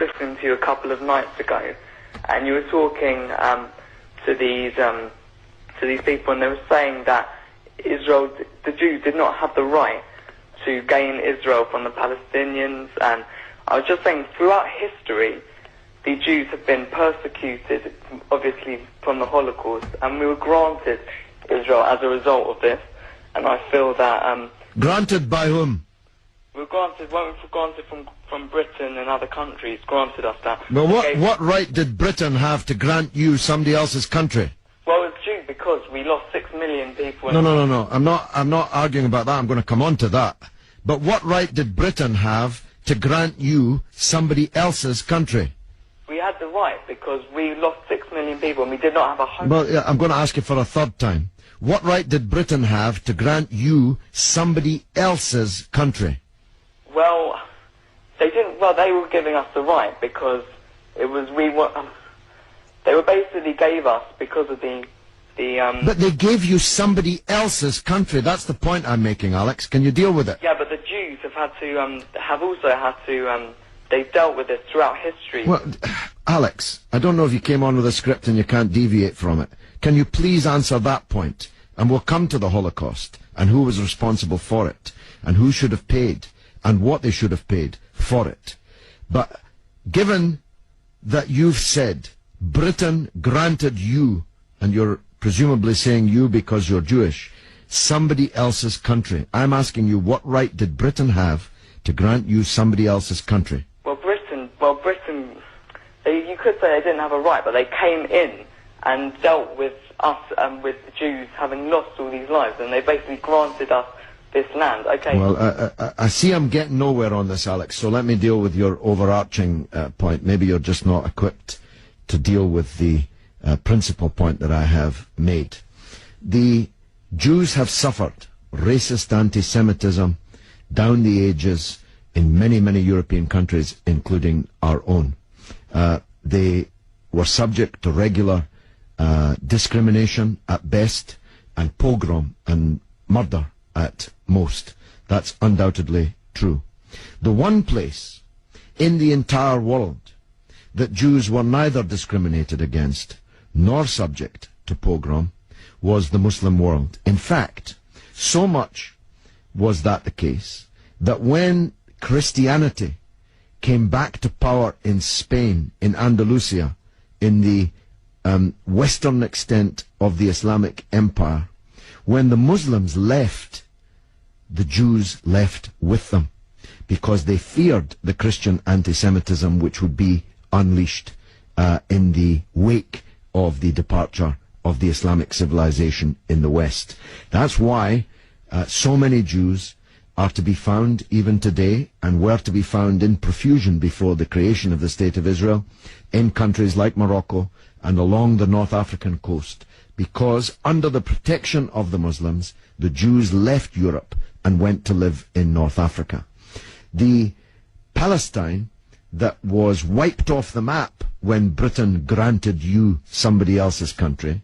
listening to you a couple of nights ago, and you were talking to these people, and they were saying that Israel, the Jews, did not have the right to gain Israel from the Palestinians. And I was just saying, throughout history, the Jews have been persecuted, obviously, from the Holocaust, and we were granted Israel as a result of this. And I feel that... granted by whom? We were granted from Britain and other countries, granted us that. Well, what right did Britain have to grant you somebody else's country? Well, it's due because we lost 6 million people. No. I'm not arguing about that. I'm going to come on to that. But what right did Britain have to grant you somebody else's country? We had the right because we lost 6 million people and we did not have a home. Well, yeah, I'm going to ask you for a third time. What right did Britain have to grant you somebody else's country? Well, they didn't. Well, they were giving us the right because it was they were basically gave us because of the. But they gave you somebody else's country. That's the point I'm making, Alex. Can you deal with it? Yeah, but the Jews have had to have also had to. They've dealt with it throughout history. Well, Alex, I don't know if you came on with a script and you can't deviate from it. Can you please answer that point? And we'll come to the Holocaust and who was responsible for it and who should have paid and what they should have paid for it. But given that you've said Britain granted you, and you're presumably saying you because you're Jewish, somebody else's country, I'm asking you, what right did Britain have to grant you somebody else's country? Britain, you could say they didn't have a right, but they came in and dealt with us and with the Jews having lost all these lives, and they basically granted us this land. Okay. Well, I see I'm getting nowhere on this, Alex, so let me deal with your overarching point. Maybe you're just not equipped to deal with the principal point that I have made. The Jews have suffered racist anti-Semitism down the ages in many, many European countries, including our own. They were subject to regular discrimination at best, and pogrom and murder at most. That's undoubtedly true. The one place in the entire world that Jews were neither discriminated against nor subject to pogrom was the Muslim world. In fact, so much was that the case that when Christianity came back to power in Spain, in Andalusia, in the western extent of the Islamic Empire, when the Muslims left, the Jews left with them because they feared the Christian anti-Semitism which would be unleashed in the wake of the departure of the Islamic civilization in the West. That's why so many Jews are to be found even today, and were to be found in profusion before the creation of the State of Israel, in countries like Morocco and along the North African coast, because under the protection of the Muslims, the Jews left Europe and went to live in North Africa. The Palestine that was wiped off the map when Britain granted you somebody else's country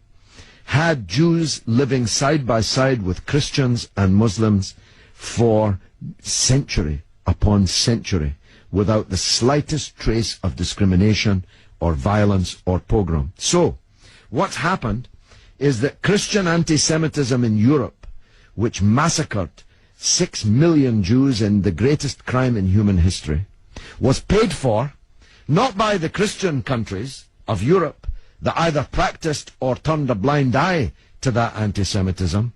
had Jews living side by side with Christians and Muslims for century upon century without the slightest trace of discrimination or violence or pogrom. So, what's happened is that Christian anti-Semitism in Europe, which massacred 6 million Jews in the greatest crime in human history, was paid for not by the Christian countries of Europe that either practiced or turned a blind eye to that anti-Semitism,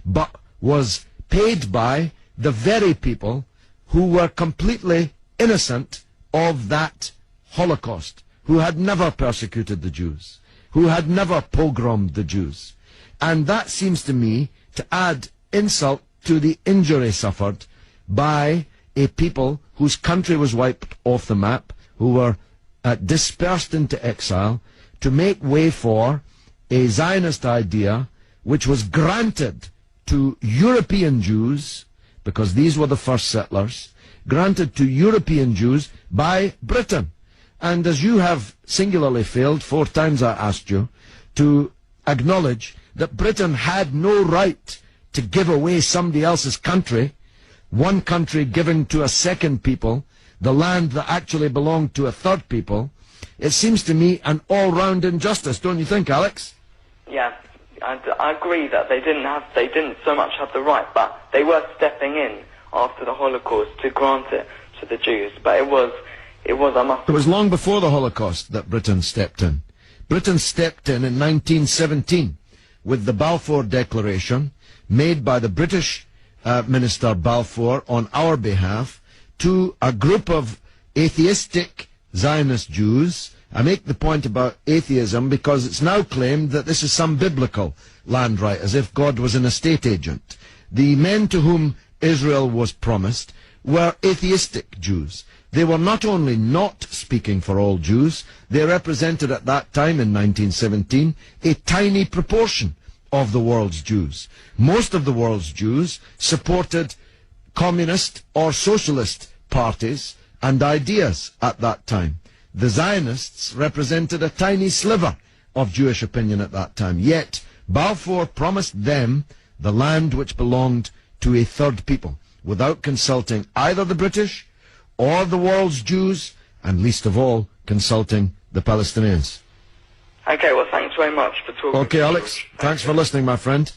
but was paid by the very people who were completely innocent of that Holocaust, who had never persecuted the Jews, who had never pogromed the Jews. And that seems to me to add insult to the injury suffered by a people whose country was wiped off the map, who were dispersed into exile, to make way for a Zionist idea which was granted to European Jews, because these were the first settlers, granted to European Jews by Britain. And as you have singularly failed, 4 times I asked you, to acknowledge that Britain had no right to give away somebody else's country, one country given to a second people the land that actually belonged to a third people, it seems to me an all-round injustice, don't you think, Alex? Yeah, I agree that they didn't so much have the right, but they were stepping in after the Holocaust to grant it to the Jews. But it was long before the Holocaust that Britain stepped in. Britain stepped in 1917 with the Balfour Declaration made by the British Minister Balfour on our behalf to a group of atheistic Zionist Jews. I make the point about atheism because it's now claimed that this is some biblical land right, as if God was an estate agent. The men to whom Israel was promised were atheistic Jews. They were not only not speaking for all Jews, they represented at that time in 1917 a tiny proportion of the world's Jews. Most of the world's Jews supported communist or socialist parties and ideas at that time. The Zionists represented a tiny sliver of Jewish opinion at that time. Yet Balfour promised them the land which belonged to a third people, without consulting either the British or the world's Jews, and least of all, consulting the Palestinians. Okay, well, thanks very much for talking. Okay, Alex, thanks for listening, my friend.